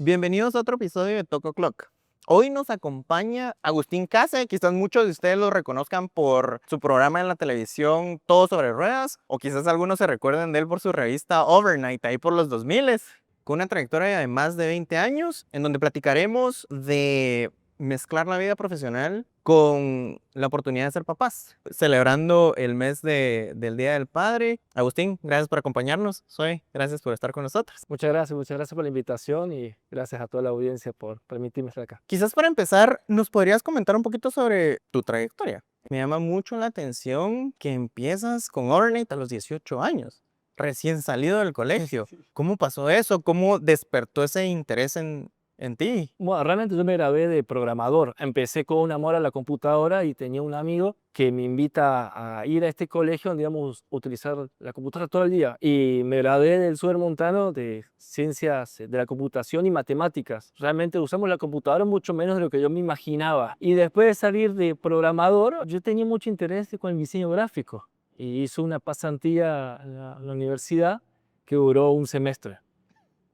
Bienvenidos a otro episodio de Toco Clock. Hoy nos acompaña Agustín Case, quizás muchos de ustedes lo reconozcan por su programa en la televisión Todo sobre Ruedas, o quizás algunos se recuerden de él por su revista Overnight, ahí por los 2000, con una trayectoria de más de 20 años, en donde platicaremos de mezclar la vida profesional con la oportunidad de ser papás, celebrando el mes del Día del Padre. Agustín, gracias por acompañarnos. Gracias por estar con nosotros. Muchas gracias por la invitación y gracias a toda la audiencia por permitirme estar acá. Quizás para empezar, ¿nos podrías comentar un poquito sobre tu trayectoria? Me llama mucho la atención que empiezas con Overnight a los 18 años, recién salido del colegio. ¿Cómo pasó eso? ¿Cómo despertó ese interés en ti? Bueno, realmente yo me gradué de programador. Empecé con un amor a la computadora y tenía un amigo que me invita a ir a este colegio donde íbamos a utilizar la computadora todo el día. Y me gradué del Sur Montano de Ciencias de la Computación y Matemáticas. Realmente usamos la computadora mucho menos de lo que yo me imaginaba. Y después de salir de programador, yo tenía mucho interés con el diseño gráfico. Y hice una pasantía a la universidad que duró un semestre.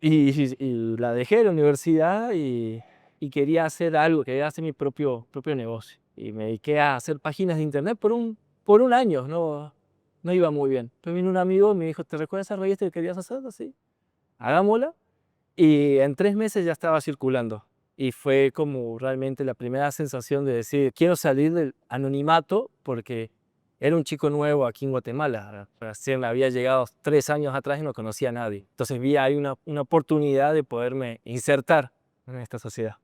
Y la dejé de la universidad y quería hacer algo, quería hacer mi propio negocio. Y me dediqué a hacer páginas de internet por un año, no iba muy bien. Pero vino un amigo y me dijo, ¿te recuerdas esa revista que querías hacer? Así, hagámosla. Y en 3 meses ya estaba circulando. Y fue como realmente la primera sensación de decir, quiero salir del anonimato porque era un chico nuevo aquí en Guatemala. Recién había llegado 3 años atrás y no conocía a nadie. Entonces vi ahí una oportunidad de poderme insertar en esta sociedad.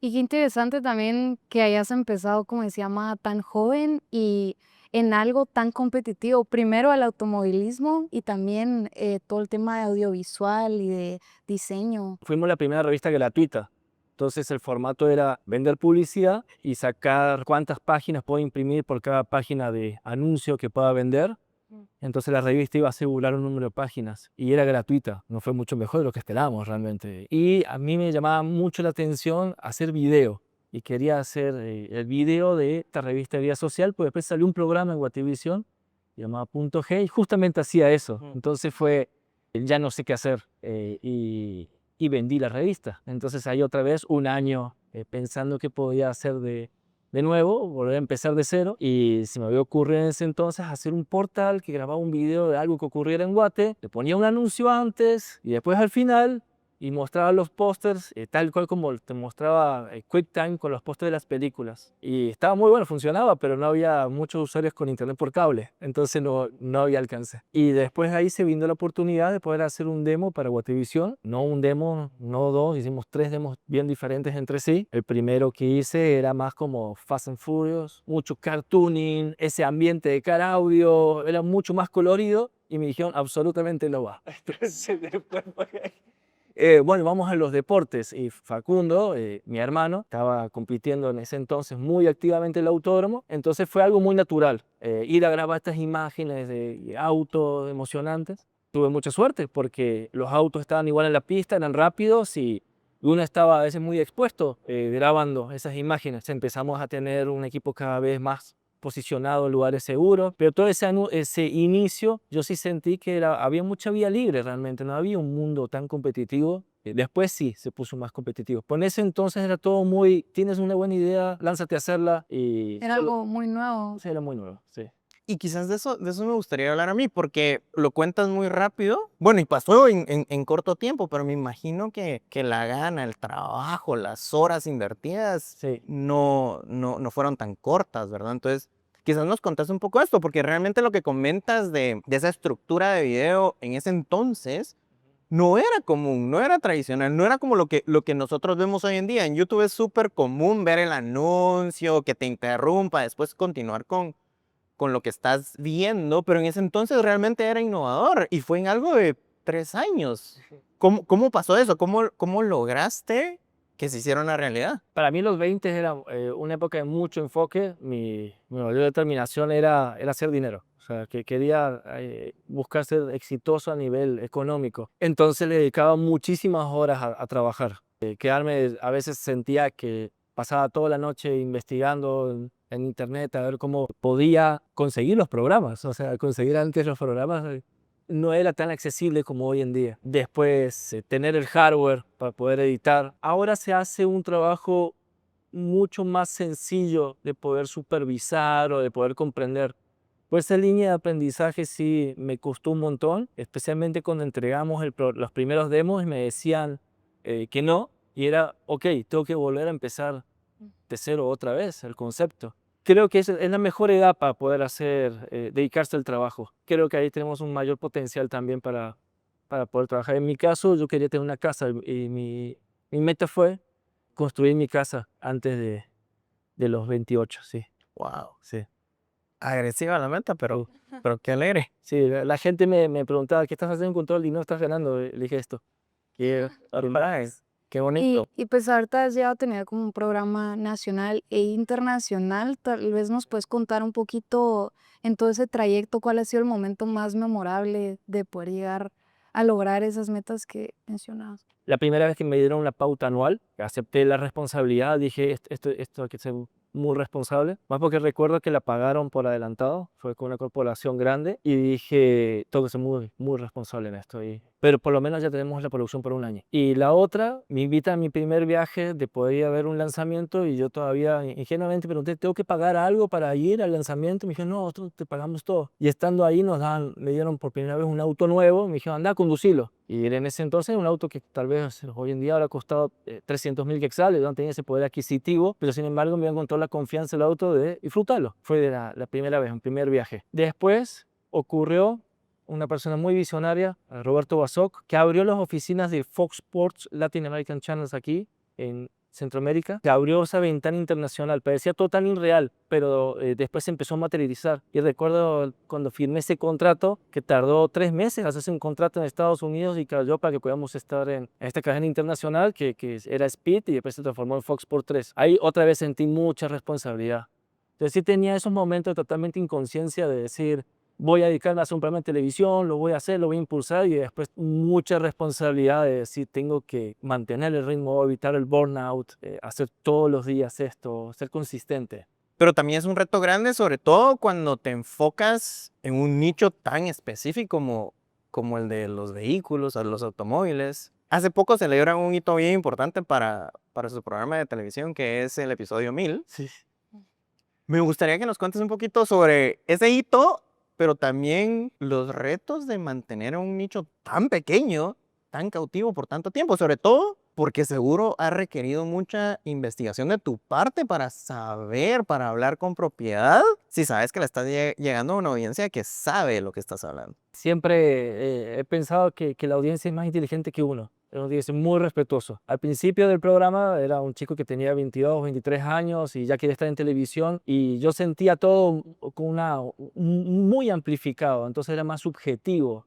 Y qué interesante también que hayas empezado, como decía Ma, tan joven y en algo tan competitivo. Primero el automovilismo y también todo el tema de audiovisual y de diseño. Fuimos la primera revista gratuita. Entonces el formato era vender publicidad y sacar cuántas páginas puedo imprimir por cada página de anuncio que pueda vender. Entonces la revista iba a asegurar un número de páginas y era gratuita. No fue mucho mejor de lo que esperábamos realmente. Y a mí me llamaba mucho la atención hacer video. Y quería hacer el video de esta revista de vida social, pues después salió un programa en Guativisión llamado Punto G y justamente hacía eso. Entonces fue, ya no sé qué hacer y vendí la revista. Entonces ahí otra vez un año pensando qué podía hacer de nuevo, volver a empezar de cero, y se me había ocurrido en ese entonces hacer un portal que grababa un video de algo que ocurriera en Guate, le ponía un anuncio antes y después al final y mostraba los pósters tal cual como te mostraba QuickTime con los pósters de las películas. Y estaba muy bueno, funcionaba, pero no había muchos usuarios con internet por cable, entonces no había alcance. Y después ahí se vino la oportunidad de poder hacer un demo para Guatevisión, no un demo, no dos, hicimos 3 demos bien diferentes entre sí. El primero que hice era más como Fast and Furious, mucho cartooning, ese ambiente de car audio, era mucho más colorido y me dijeron absolutamente no va. Entonces después bueno, vamos a los deportes y Facundo, mi hermano, estaba compitiendo en ese entonces muy activamente en el autódromo, entonces fue algo muy natural ir a grabar estas imágenes de autos emocionantes. Tuve mucha suerte porque los autos estaban igual en la pista, eran rápidos y uno estaba a veces muy expuesto grabando esas imágenes. Empezamos a tener un equipo cada vez más posicionado en lugares seguros, pero todo ese inicio yo sí sentí que había mucha vía libre realmente, no había un mundo tan competitivo. Después sí se puso más competitivo. Por ese entonces era todo muy, tienes una buena idea, lánzate a hacerla y Era algo muy nuevo. sí, era muy nuevo, sí. Y quizás de eso me gustaría hablar a mí, porque lo cuentas muy rápido. Bueno, y pasó en corto tiempo, pero me imagino que la gana, el trabajo, las horas invertidas Sí. no fueron tan cortas, ¿verdad? Entonces, quizás nos contaste un poco esto, porque realmente lo que comentas de esa estructura de video en ese entonces no era común, no era tradicional, no era como lo que nosotros vemos hoy en día. En YouTube es súper común ver el anuncio, que te interrumpa, después continuar con lo que estás viendo, pero en ese entonces realmente era innovador y fue en algo de 3 años. ¿Cómo pasó eso? ¿Cómo lograste que se hiciera una realidad? Para mí los 20 era una época de mucho enfoque. Mi mayor determinación era hacer dinero. O sea, que quería buscar ser exitoso a nivel económico. Entonces le dedicaba muchísimas horas a trabajar. Quedarme, a veces sentía que pasaba toda la noche investigando en internet a ver cómo podía conseguir los programas. O sea, conseguir antes los programas no era tan accesible como hoy en día. Después, tener el hardware para poder editar. Ahora se hace un trabajo mucho más sencillo de poder supervisar o de poder comprender. Pues esa línea de aprendizaje sí me costó un montón, especialmente cuando entregamos los primeros demos y me decían que no, y era, ok, tengo que volver a empezar de cero otra vez el concepto. Creo que es la mejor edad para poder dedicarse al trabajo. Creo que ahí tenemos un mayor potencial también para poder trabajar. En mi caso, yo quería tener una casa y mi meta fue construir mi casa antes de los 28, sí. Wow. Sí. Agresiva la meta, pero qué alegre. Sí, la gente me preguntaba, ¿qué estás haciendo con todo el dinero que estás ganando? Le dije esto. Qué, qué Y, bonito. y pues ahorita has llegado a tener como un programa nacional e internacional. Tal vez nos puedes contar un poquito en todo ese trayecto, cuál ha sido el momento más memorable de poder llegar a lograr esas metas que mencionabas. La primera vez que me dieron una pauta anual, acepté la responsabilidad, dije, esto hay que ser muy responsable, más porque recuerdo que la pagaron por adelantado, fue con una corporación grande, y dije, tengo que ser muy, muy responsable en esto, pero por lo menos ya tenemos la producción por un año. Y la otra, me invita a mi primer viaje de poder ir a ver un lanzamiento, y yo todavía ingenuamente pregunté, ¿tengo que pagar algo para ir al lanzamiento? Y me dijeron, no, nosotros te pagamos todo. Y estando ahí me dieron por primera vez un auto nuevo, me dijeron, anda, conducilo. Y era en ese entonces un auto que tal vez hoy en día habrá costado 300.000 quetzales, no tenía ese poder adquisitivo, pero sin embargo me encontró la confianza el auto de disfrutarlo. Fue de la primera vez, un primer viaje. Después ocurrió una persona muy visionaria, Roberto Basoc, que abrió las oficinas de Fox Sports Latin American Channels aquí en Centroamérica, que abrió esa ventana internacional. Parecía todo tan irreal, pero después se empezó a materializar. Y recuerdo cuando firmé ese contrato, que tardó 3 meses hacerse un contrato en Estados Unidos y cayó para que podamos estar en esta cadena internacional que era Speed y después se transformó en Fox Sports 3. Ahí otra vez sentí mucha responsabilidad. Entonces sí tenía esos momentos de totalmente inconsciencia de decir, voy a dedicarme a hacer un programa de televisión, lo voy a hacer, lo voy a impulsar, y después mucha responsabilidad de decir, tengo que mantener el ritmo, evitar el burnout, hacer todos los días esto, ser consistente. Pero también es un reto grande, sobre todo cuando te enfocas en un nicho tan específico como el de los vehículos, o los automóviles. Hace poco celebran un hito bien importante para su programa de televisión, que es el episodio 1000. Sí. Me gustaría que nos cuentes un poquito sobre ese hito, pero también los retos de mantener un nicho tan pequeño, tan cautivo por tanto tiempo, sobre todo porque seguro ha requerido mucha investigación de tu parte para saber, para hablar con propiedad, si sabes que le estás llegando a una audiencia que sabe lo que estás hablando. Siempre he pensado que la audiencia es más inteligente que uno. Es una audiencia muy respetuoso. Al principio del programa era un chico que tenía 22, 23 años y ya quería estar en televisión, y yo sentía todo muy amplificado, entonces era más subjetivo.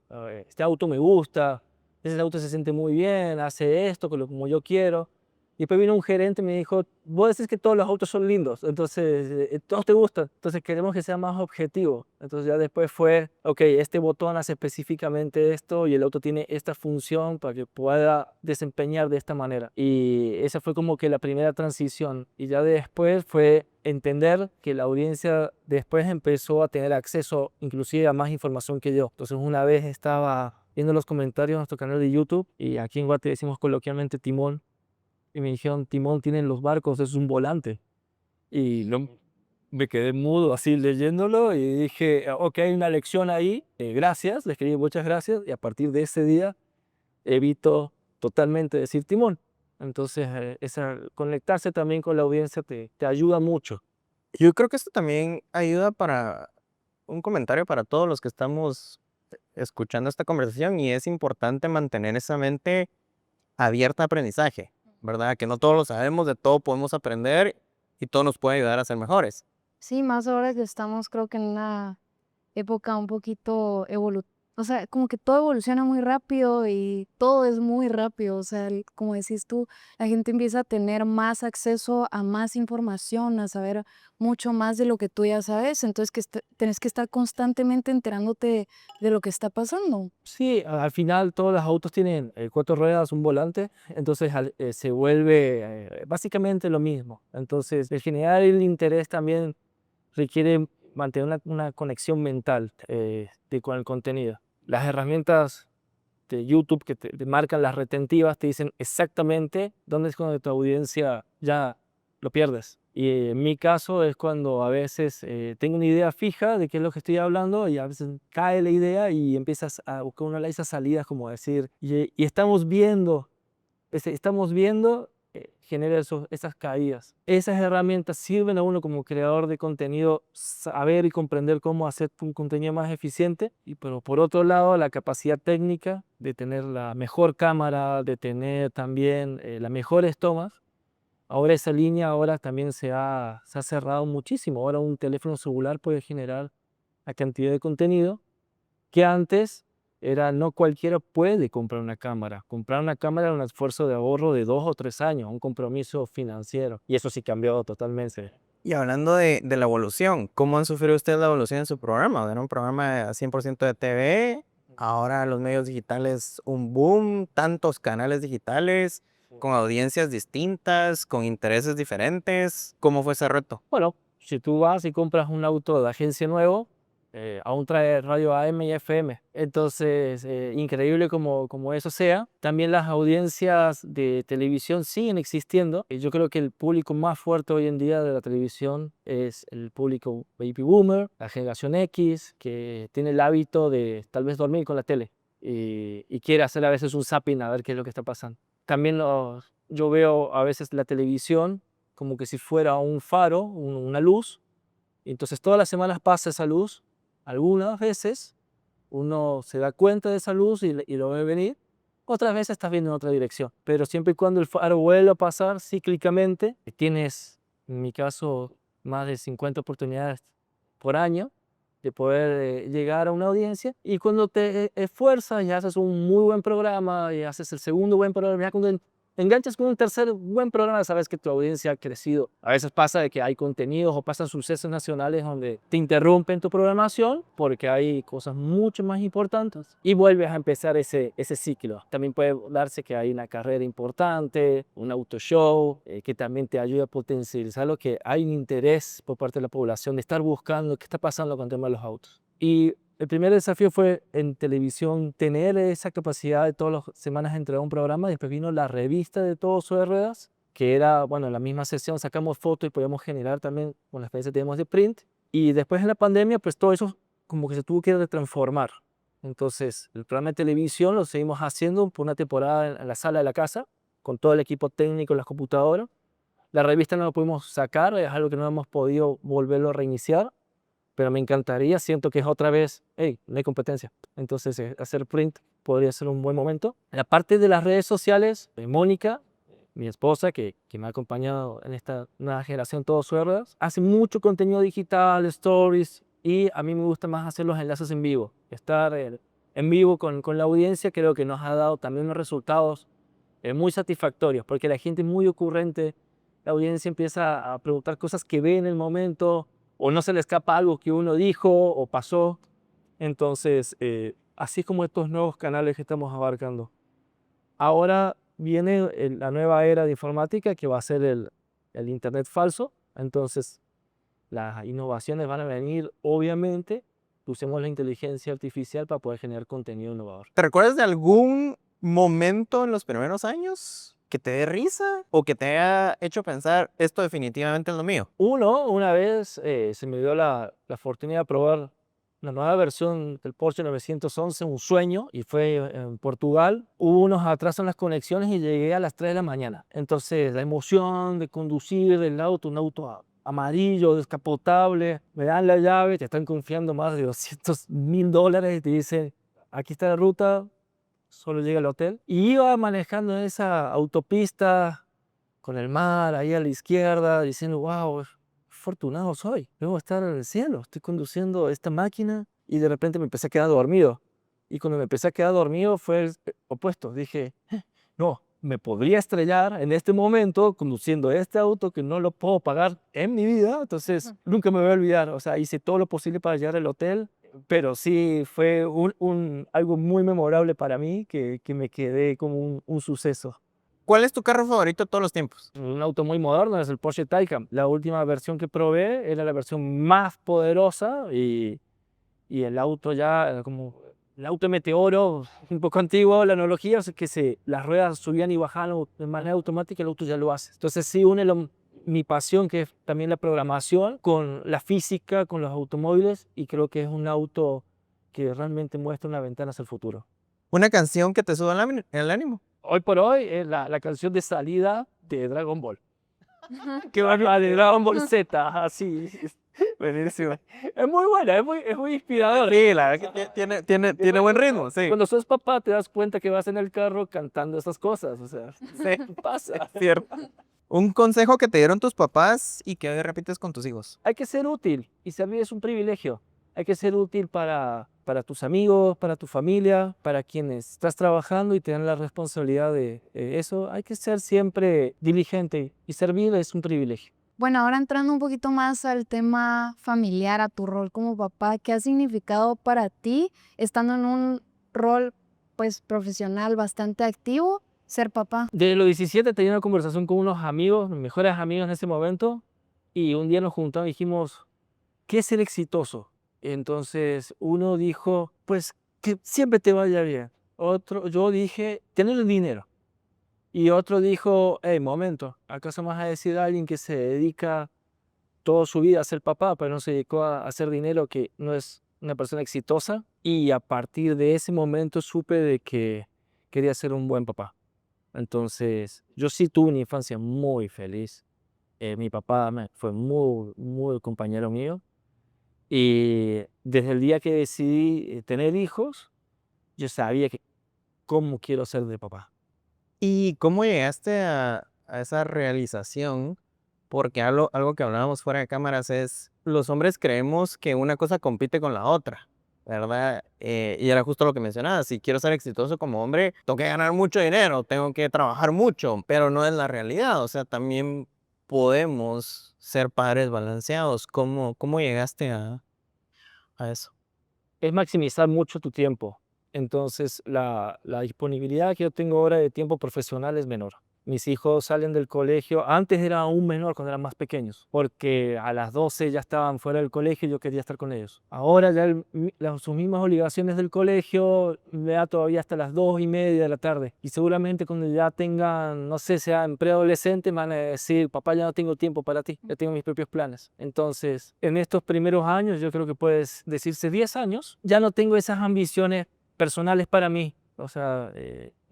Este auto me gusta, ese auto se siente muy bien, hace esto como yo quiero. Y después vino un gerente y me dijo, vos decís que todos los autos son lindos, entonces todos te gustan, entonces queremos que sea más objetivo. Entonces ya después fue, ok, este botón hace específicamente esto y el auto tiene esta función para que pueda desempeñar de esta manera. Y esa fue como que la primera transición. Y ya después fue entender que la audiencia después empezó a tener acceso inclusive a más información que yo. Entonces una vez estaba viendo los comentarios de nuestro canal de YouTube, y aquí en Guate decimos coloquialmente timón, y me dijeron, timón tienen los barcos, es un volante. Y no, me quedé mudo así leyéndolo y dije, ok, hay una lección ahí, gracias, le escribí muchas gracias, y a partir de ese día evito totalmente decir timón. Entonces, conectarse también con la audiencia te ayuda mucho. Yo creo que esto también ayuda para un comentario para todos los que estamos escuchando esta conversación, y es importante mantener esa mente abierta a aprendizaje, ¿verdad? Que no todos lo sabemos, de todo podemos aprender y todo nos puede ayudar a ser mejores. Sí, más ahora que estamos, creo que en una época un poquito o sea, como que todo evoluciona muy rápido y todo es muy rápido, o sea, como decís tú, la gente empieza a tener más acceso a más información, a saber mucho más de lo que tú ya sabes, entonces tenés que estar constantemente enterándote de lo que está pasando. Sí, al final todos los autos tienen 4 ruedas, un volante, entonces se vuelve básicamente lo mismo. Entonces, el generar el interés también requiere mantener una conexión mental con el contenido. Las herramientas de YouTube que te marcan las retentivas te dicen exactamente dónde es cuando tu audiencia ya lo pierdes. Y en mi caso es cuando a veces tengo una idea fija de qué es lo que estoy hablando y a veces cae la idea y empiezas a buscar una de esas salidas como decir, y estamos viendo, genera esas caídas. Esas herramientas sirven a uno como creador de contenido saber y comprender cómo hacer un contenido más eficiente, pero por otro lado la capacidad técnica de tener la mejor cámara, de tener también las mejores tomas. Ahora esa línea ahora también se ha cerrado muchísimo. Ahora un teléfono celular puede generar la cantidad de contenido que antes era no cualquiera puede comprar una cámara. Comprar una cámara era un esfuerzo de ahorro de 2 o 3 años, un compromiso financiero. Y eso sí cambió totalmente. Y hablando de la evolución, ¿cómo han sufrido ustedes la evolución en su programa? Era un programa 100% de TV, ahora los medios digitales un boom, tantos canales digitales, con audiencias distintas, con intereses diferentes. ¿Cómo fue ese reto? Bueno, si tú vas y compras un auto de agencia nuevo, aún trae radio AM y FM. Entonces, increíble como eso sea. También las audiencias de televisión siguen existiendo. Y yo creo que el público más fuerte hoy en día de la televisión es el público baby boomer, la generación X, que tiene el hábito de tal vez dormir con la tele y quiere hacer a veces un zapping a ver qué es lo que está pasando. También yo veo a veces la televisión como que si fuera un faro, una luz. Entonces todas las semanas pasa esa luz. Algunas veces uno se da cuenta de esa luz y lo ve venir. Otras veces estás viendo en otra dirección. Pero siempre y cuando el faro vuelve a pasar cíclicamente, tienes, en mi caso, más de 50 oportunidades por año de poder llegar a una audiencia. Y cuando te esfuerzas y haces un muy buen programa y haces el segundo buen programa, ya cuando enganchas con un tercer buen programa, sabes que tu audiencia ha crecido. A veces pasa de que hay contenidos o pasan sucesos nacionales donde te interrumpen tu programación porque hay cosas mucho más importantes y vuelves a empezar ese ciclo. También puede darse que hay una carrera importante, un auto show, que también te ayuda a potencializar lo que hay un interés por parte de la población de estar buscando qué está pasando con el tema de los autos. Y el primer desafío fue en televisión tener esa capacidad de todas las semanas entregar un programa. Después vino la revista de Todo sobre Ruedas, que era, bueno, en la misma sesión sacamos fotos y podíamos generar también con la experiencia que tenemos de print. Y después en la pandemia, pues todo eso como que se tuvo que retransformar. Entonces, el programa de televisión lo seguimos haciendo por una temporada en la sala de la casa, con todo el equipo técnico, las computadoras. La revista no la pudimos sacar, es algo que no hemos podido volverlo a reiniciar, pero me encantaría, siento que es otra vez, hey, no hay competencia. Entonces, hacer print podría ser un buen momento. La parte de las redes sociales, Mónica, mi esposa, que me ha acompañado en esta nueva generación Todos Suerdas, hace mucho contenido digital, stories, y a mí me gusta más hacer los enlaces en vivo. Estar en vivo con la audiencia creo que nos ha dado también unos resultados muy satisfactorios, porque la gente es muy ocurrente, la audiencia empieza a preguntar cosas que ve en el momento, o no se le escapa algo que uno dijo o pasó. Entonces, así como estos nuevos canales que estamos abarcando. Ahora viene la nueva era de informática que va a ser el Internet falso. Entonces, las innovaciones van a venir, obviamente, usemos la inteligencia artificial para poder generar contenido innovador. ¿Te recuerdas de algún momento en los primeros años que te dé risa o que te haya hecho pensar esto definitivamente es lo mío? Una vez se me dio la oportunidad de probar la nueva versión del Porsche 911, un sueño, y fue en Portugal. Hubo unos atrasos en las conexiones y llegué a las 3 de la mañana. Entonces, la emoción de conducir el auto, un auto amarillo, descapotable, me dan la llave, te están confiando más de $200,000 y te dicen, aquí está la ruta, solo llega al hotel. Y iba manejando en esa autopista con el mar ahí a la izquierda, diciendo, wow, afortunado soy, debo estar en el cielo, estoy conduciendo esta máquina, y de repente me empecé a quedar dormido. Y cuando me empecé a quedar dormido fue el opuesto, dije, no, me podría estrellar en este momento conduciendo este auto que no lo puedo pagar en mi vida, entonces nunca me voy a olvidar. O sea, hice todo lo posible para llegar al hotel, pero sí fue algo muy memorable para mí que me quedé como un suceso. ¿Cuál es tu carro favorito de todos los tiempos? Un auto muy moderno es el Porsche Taycan. La última versión que probé era la versión más poderosa y el auto ya era como el auto meteoro, un poco antiguo la analogía, o sea, que las ruedas subían y bajaban de manera automática, el auto ya lo hace. Entonces sí une mi pasión, que es también la programación, con la física, con los automóviles, y creo que es un auto que realmente muestra una ventana hacia el futuro. Una canción que te suba el ánimo. Hoy por hoy es la canción de salida de Dragon Ball. Que va de Dragon Ball Z, así. Buenísimo. Es muy buena, es muy inspirador. Sí, la verdad que tiene buen ritmo, sí. Cuando sos papá te das cuenta que vas en el carro cantando esas cosas, o sea, Sí, pasa. cierto. Un consejo que te dieron tus papás y que hoy repites con tus hijos. Hay que ser útil y servir es un privilegio. Hay que ser útil para tus amigos, para tu familia, para quienes estás trabajando y te dan la responsabilidad de eso. Hay que ser siempre diligente y servir es un privilegio. Bueno, ahora entrando un poquito más al tema familiar, a tu rol como papá, ¿qué ha significado para ti estando en un rol pues profesional bastante activo, ser papá? De los 17 tenía una conversación con unos amigos, mis mejores amigos en ese momento, y un día nos juntamos y dijimos, ¿qué es ser exitoso? Entonces uno dijo, pues que siempre te vaya bien. Yo dije, tener el dinero. Y otro dijo, hey, momento, ¿acaso me vas a decir a alguien que se dedica toda su vida a ser papá, pero no se dedicó a hacer dinero, que no es una persona exitosa? Y a partir de ese momento supe de que quería ser un buen papá. Entonces, yo sí tuve una infancia muy feliz. Mi papá fue muy compañero mío. Y desde el día que decidí tener hijos, yo sabía que cómo quiero ser de papá. ¿Y cómo llegaste a esa realización? Porque algo que hablábamos fuera de cámaras es, los hombres creemos que una cosa compite con la otra, ¿verdad? Y era justo lo que mencionabas, si quiero ser exitoso como hombre, tengo que ganar mucho dinero, tengo que trabajar mucho, pero no es la realidad, o sea, también podemos ser padres balanceados. ¿Cómo llegaste a eso? Es maximizar mucho tu tiempo. Entonces, la disponibilidad que yo tengo ahora de tiempo profesional es menor. Mis hijos salen del colegio, antes era aún menor cuando eran más pequeños, porque a las 12 ya estaban fuera del colegio y yo quería estar con ellos. Ahora ya sus mismas obligaciones del colegio me da todavía hasta las 2:30 de la tarde. Y seguramente cuando ya tengan, no sé, sean preadolescentes, me van a decir, papá, ya no tengo tiempo para ti, ya tengo mis propios planes. Entonces, en estos primeros años, yo creo que puedes decirse 10 años, ya no tengo esas ambiciones personales para mí. O sea,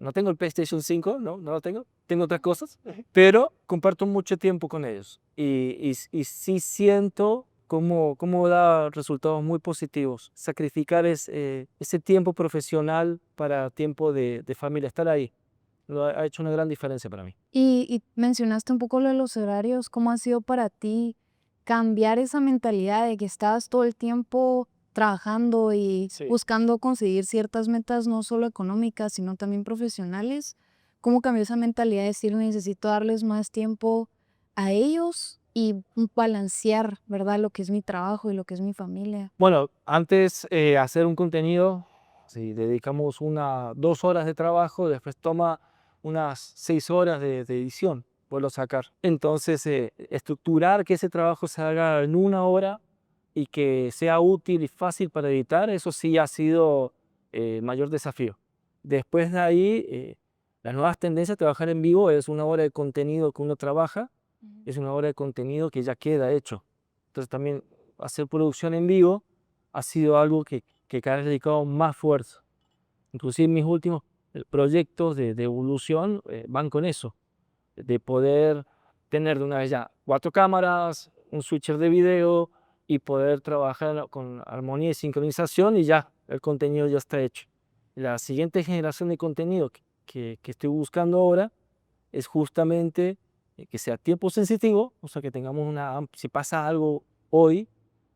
no tengo el PlayStation 5, no lo tengo. Tengo otras cosas, pero comparto mucho tiempo con ellos. Y sí siento cómo da resultados muy positivos. Sacrificar ese tiempo profesional para tiempo de familia, estar ahí, ha hecho una gran diferencia para mí. Y mencionaste un poco lo de los horarios, ¿cómo ha sido para ti cambiar esa mentalidad de que estabas todo el tiempo trabajando y Sí. buscando conseguir ciertas metas, no solo económicas, sino también profesionales? ¿Cómo cambió esa mentalidad de decir necesito darles más tiempo a ellos y balancear, ¿verdad? Lo que es mi trabajo y lo que es mi familia. Bueno, antes hacer un contenido, si dedicamos 2 horas de trabajo, después toma unas 6 horas de edición, vuelvo sacar. Entonces, estructurar que ese trabajo se haga en 1 hora y que sea útil y fácil para editar, eso sí ha sido el mayor desafío. Después de ahí, las nuevas tendencias, trabajar en vivo es 1 hora de contenido que uno trabaja, es 1 hora de contenido que ya queda hecho. Entonces también hacer producción en vivo ha sido algo que cada vez he dedicado más fuerza. Inclusive mis últimos proyectos de evolución van con eso, de poder tener de una vez ya 4 cámaras, un switcher de video y poder trabajar con armonía y sincronización y ya el contenido ya está hecho. La siguiente generación de contenido que estoy buscando ahora es justamente que sea tiempo sensitivo, o sea que tengamos si pasa algo hoy,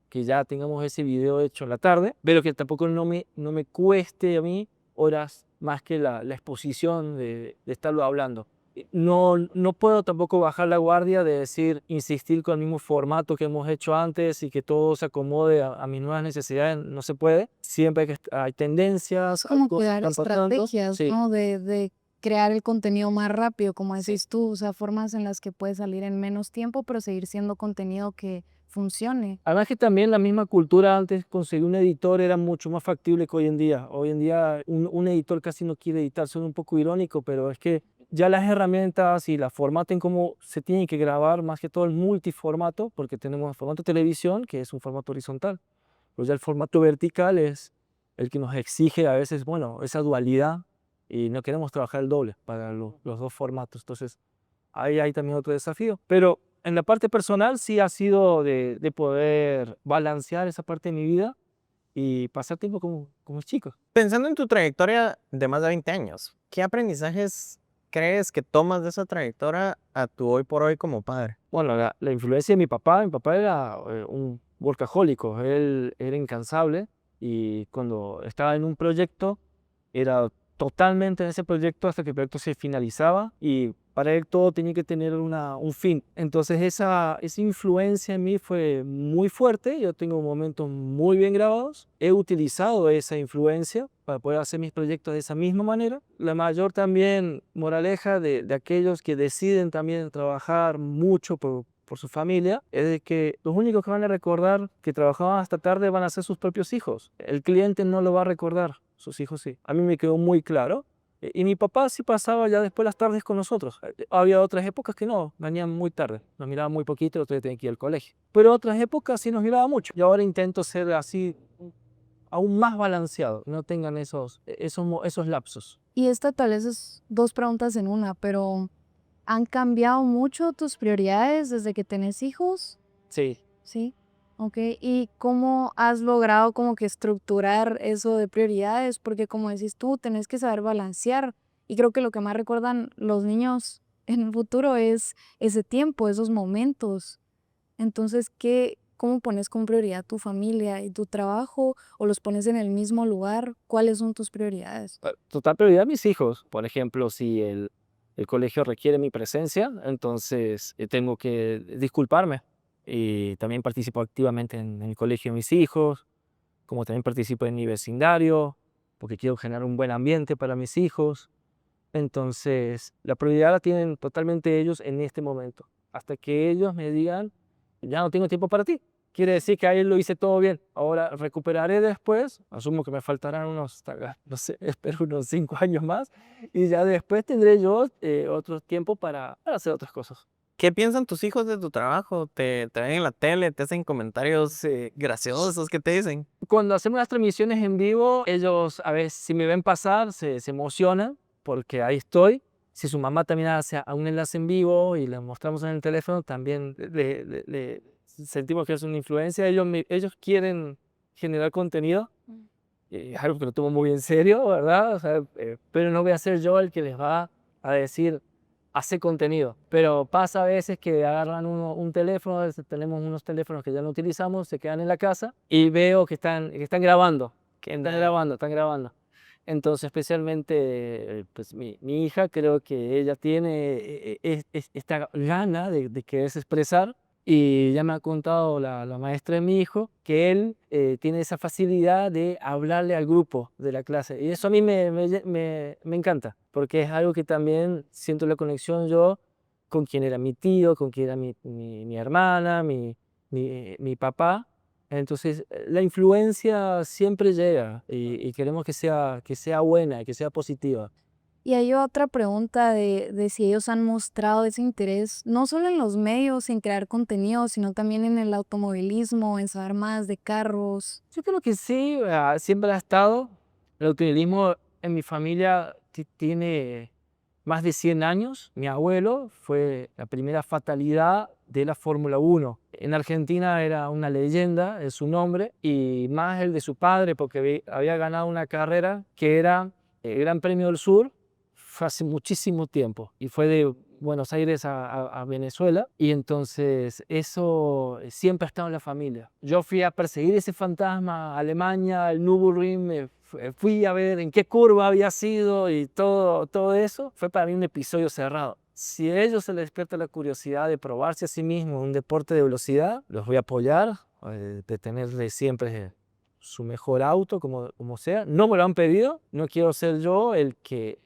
que ya tengamos ese video hecho en la tarde, pero que tampoco no me cueste a mí horas más que la exposición de estarlo hablando. No puedo tampoco bajar la guardia de decir, insistir con el mismo formato que hemos hecho antes y que todo se acomode a mis nuevas necesidades, no se puede. Siempre hay tendencias. Es como algo crear están pasando. estrategias, Sí. ¿no? De crear el contenido más rápido, como Sí. decís tú, o sea, formas en las que puedes salir en menos tiempo, pero seguir siendo contenido que funcione. Además que también la misma cultura antes, conseguir un editor era mucho más factible que hoy en día. Hoy en día un editor casi no quiere editar, suena un poco irónico, pero es que ya las herramientas y la formato en cómo se tiene que grabar, más que todo el multiformato, porque tenemos el formato televisión, que es un formato horizontal, pero ya el formato vertical es el que nos exige a veces, bueno, esa dualidad y no queremos trabajar el doble para los dos formatos. Entonces, ahí hay también otro desafío. Pero en la parte personal sí ha sido de poder balancear esa parte de mi vida y pasar tiempo con mis chicos. Pensando en tu trayectoria de más de 20 años, ¿qué aprendizajes crees que tomas de esa trayectoria a tu hoy por hoy como padre? Bueno, la influencia de mi papá era un workahólico, él era incansable y cuando estaba en un proyecto era totalmente en ese proyecto hasta que el proyecto se finalizaba y para él todo tenía que tener un fin. Entonces esa influencia en mí fue muy fuerte, yo tengo momentos muy bien grabados, he utilizado esa influencia para poder hacer mis proyectos de esa misma manera. La mayor también moraleja de aquellos que deciden también trabajar mucho por su familia, es de que los únicos que van a recordar que trabajaban hasta tarde van a ser sus propios hijos. El cliente no lo va a recordar, sus hijos sí. A mí me quedó muy claro. Y mi papá sí pasaba ya después las tardes con nosotros. Había otras épocas que no, venían muy tarde. Nos miraba muy poquito y otros tenía que ir al colegio. Pero otras épocas sí nos miraba mucho. Y ahora intento ser así aún más balanceado, no tengan esos lapsos. Y esta tal vez es dos preguntas en una, pero ¿han cambiado mucho tus prioridades desde que tenés hijos? Sí. Sí, ok. ¿Y cómo has logrado como que estructurar eso de prioridades? Porque como decís tú, tenés que saber balancear. Y creo que lo que más recuerdan los niños en el futuro es ese tiempo, esos momentos. Entonces, cómo pones como prioridad tu familia y tu trabajo? ¿O los pones en el mismo lugar? ¿Cuáles son tus prioridades? Total prioridad mis hijos. Por ejemplo, si el colegio requiere mi presencia, entonces tengo que disculparme. Y también participo activamente en el colegio de mis hijos, como también participo en mi vecindario, porque quiero generar un buen ambiente para mis hijos. Entonces, la prioridad la tienen totalmente ellos en este momento, hasta que ellos me digan, ya no tengo tiempo para ti. Quiere decir que ahí lo hice todo bien. Ahora recuperaré después, asumo que me faltarán no sé, espero unos 5 años más, y ya después tendré yo otro tiempo para hacer otras cosas. ¿Qué piensan tus hijos de tu trabajo? ¿Te ven en la tele? ¿Te hacen comentarios graciosos? ¿Qué te dicen? Cuando hacemos las transmisiones en vivo, ellos a veces si me ven pasar se emocionan porque ahí estoy. Si su mamá también hace a un enlace en vivo y le mostramos en el teléfono, también sentimos que es una influencia. Ellos quieren generar contenido, es algo que lo tomo muy en serio, ¿verdad? O sea, pero no voy a ser yo el que les va a decir, hace contenido. Pero pasa a veces que agarran un teléfono, a veces tenemos unos teléfonos que ya no utilizamos, se quedan en la casa y veo que están grabando, están grabando. Entonces, especialmente pues, mi hija, creo que ella tiene esta gana de quererse expresar y ya me ha contado la maestra de mi hijo que él tiene esa facilidad de hablarle al grupo de la clase. Y eso a mí me encanta, porque es algo que también siento la conexión yo con quien era mi tío, con quien era mi hermana, mi papá. Entonces, la influencia siempre llega y queremos que sea buena, que sea positiva. Y hay otra pregunta de si ellos han mostrado ese interés, no solo en los medios, en crear contenido, sino también en el automovilismo, en saber más de carros. Yo creo que sí, siempre ha estado. El automovilismo en mi familia tiene más de 100 años. Mi abuelo fue la primera fatalidad de la Fórmula 1. En Argentina era una leyenda, es su nombre, y más el de su padre, porque había ganado una carrera que era el Gran Premio del Sur, fue hace muchísimo tiempo, y fue de Buenos Aires a Venezuela, y entonces eso siempre ha estado en la familia. Yo fui a perseguir ese fantasma a Alemania, al Nürburgring, fui a ver en qué curva había sido y todo eso, fue para mí un episodio cerrado. Si a ellos se les despierta la curiosidad de probarse a sí mismos un deporte de velocidad, los voy a apoyar, de tenerle siempre su mejor auto, como sea. No me lo han pedido, no quiero ser yo el que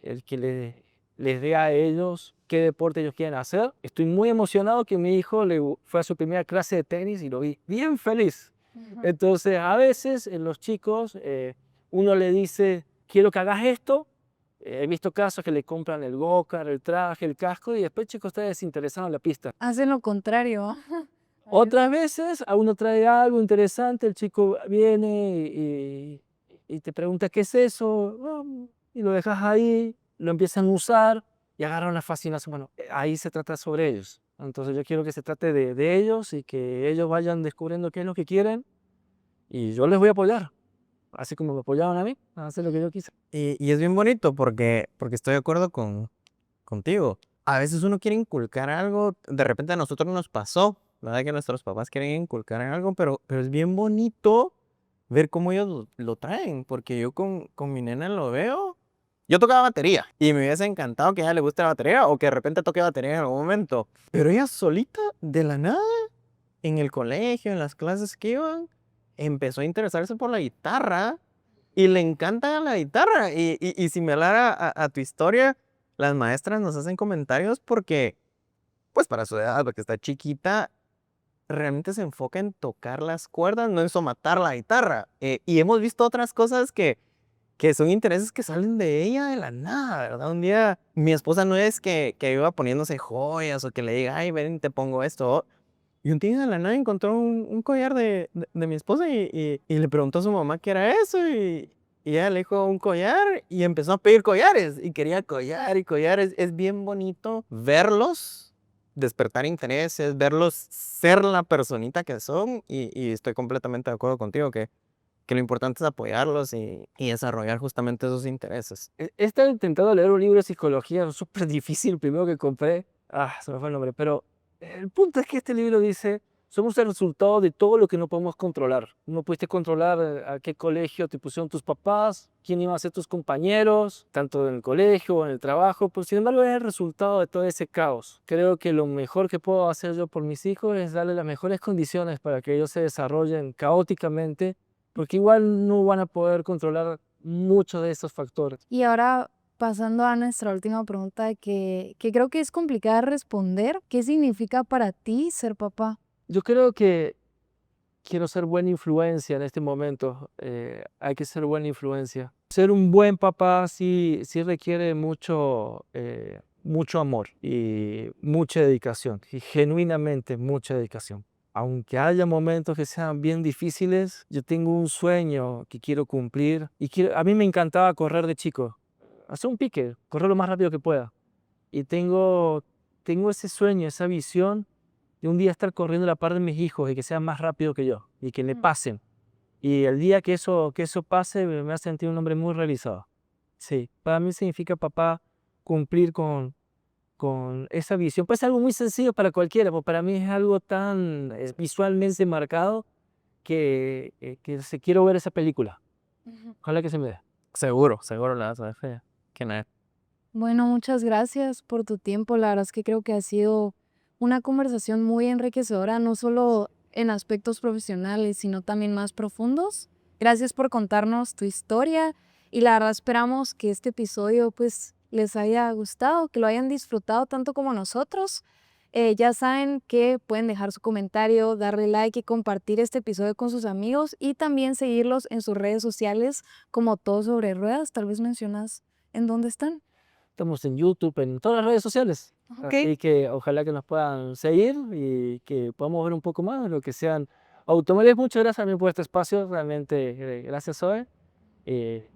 les dé a ellos qué deporte ellos quieren hacer. Estoy muy emocionado que mi hijo fue a su primera clase de tenis y lo vi bien feliz. Entonces, a veces en los chicos, uno le dice, quiero que hagas esto. He visto casos que le compran el go-kart, el traje, el casco, y después el chico está desinteresado en la pista. Hacen lo contrario. Otras veces a uno trae algo interesante, el chico viene y te pregunta qué es eso, y lo dejas ahí, lo empiezan a usar y agarran una fascinación. Bueno, ahí se trata sobre ellos. Entonces yo quiero que se trate de ellos y que ellos vayan descubriendo qué es lo que quieren y yo les voy a apoyar, así como me apoyaron a mí, a hacer lo que yo quise. Y es bien bonito porque estoy de acuerdo contigo. A veces uno quiere inculcar algo, de repente a nosotros nos pasó, ¿verdad? Que nuestros papás quieren inculcar algo, pero es bien bonito ver cómo ellos lo traen, porque yo con mi nena lo veo. Yo tocaba batería y me hubiese encantado que a ella le guste la batería o que de repente toque batería en algún momento. Pero ella solita, de la nada, en el colegio, en las clases que iban, empezó a interesarse por la guitarra y le encanta la guitarra. Y similar a tu historia, las maestras nos hacen comentarios porque, pues para su edad, porque está chiquita, realmente se enfoca en tocar las cuerdas, no en somatar la guitarra. Y hemos visto otras cosas que son intereses que salen de ella de la nada, ¿verdad? Un día mi esposa no es que iba poniéndose joyas o que le diga, ay, ven, te pongo esto. Y un día de la nada encontró un collar de mi esposa y le preguntó a su mamá qué era eso y ella le dijo un collar y empezó a pedir collares y quería collar y collares. Es bien bonito verlos despertar intereses, verlos ser la personita que son y estoy completamente de acuerdo contigo que lo importante es apoyarlos y desarrollar justamente esos intereses. He estado intentando leer un libro de psicología súper difícil, el primero que compré, se me fue el nombre, pero el punto es que este libro dice, somos el resultado de todo lo que no podemos controlar. No pudiste controlar a qué colegio te pusieron tus papás, quién iban a ser tus compañeros, tanto en el colegio o en el trabajo, pero sin embargo es el resultado de todo ese caos. Creo que lo mejor que puedo hacer yo por mis hijos es darles las mejores condiciones para que ellos se desarrollen caóticamente, porque igual no van a poder controlar muchos de esos factores. Y ahora pasando a nuestra última pregunta que creo que es complicada responder. ¿Qué significa para ti ser papá? Yo creo que quiero ser buena influencia en este momento. Hay que ser buena influencia. Ser un buen papá sí requiere mucho amor y mucha dedicación, y genuinamente mucha dedicación. Aunque haya momentos que sean bien difíciles, yo tengo un sueño que quiero cumplir a mí me encantaba correr de chico, hacer un pique, correr lo más rápido que pueda. Y tengo ese sueño, esa visión de un día estar corriendo a la par de mis hijos y que sean más rápido que yo y que le pasen. Y el día que eso pase me va a sentir un hombre muy realizado. Sí, para mí significa papá cumplir con esa visión. Puede ser algo muy sencillo para cualquiera, pero para mí es algo tan visualmente marcado que quiero ver esa película. Ojalá que se me dé. Seguro la vas a ver fea. Que nada. Bueno, muchas gracias por tu tiempo. La verdad es que creo que ha sido una conversación muy enriquecedora, no solo en aspectos profesionales, sino también más profundos. Gracias por contarnos tu historia y la verdad esperamos que este episodio pues les haya gustado, que lo hayan disfrutado tanto como nosotros. Ya saben que pueden dejar su comentario, darle like y compartir este episodio con sus amigos y también seguirlos en sus redes sociales como Todo Sobre Ruedas. Tal vez mencionas en dónde están. Estamos en YouTube, en todas las redes sociales. Ok. Así que ojalá que nos puedan seguir y que podamos ver un poco más de lo que sean automóviles. Muchas gracias también por este espacio. Realmente, gracias, Zoe.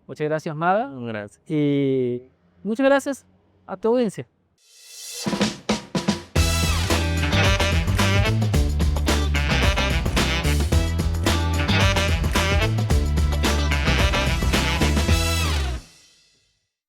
Muchas gracias, Mada. Gracias. Y muchas gracias a tu audiencia.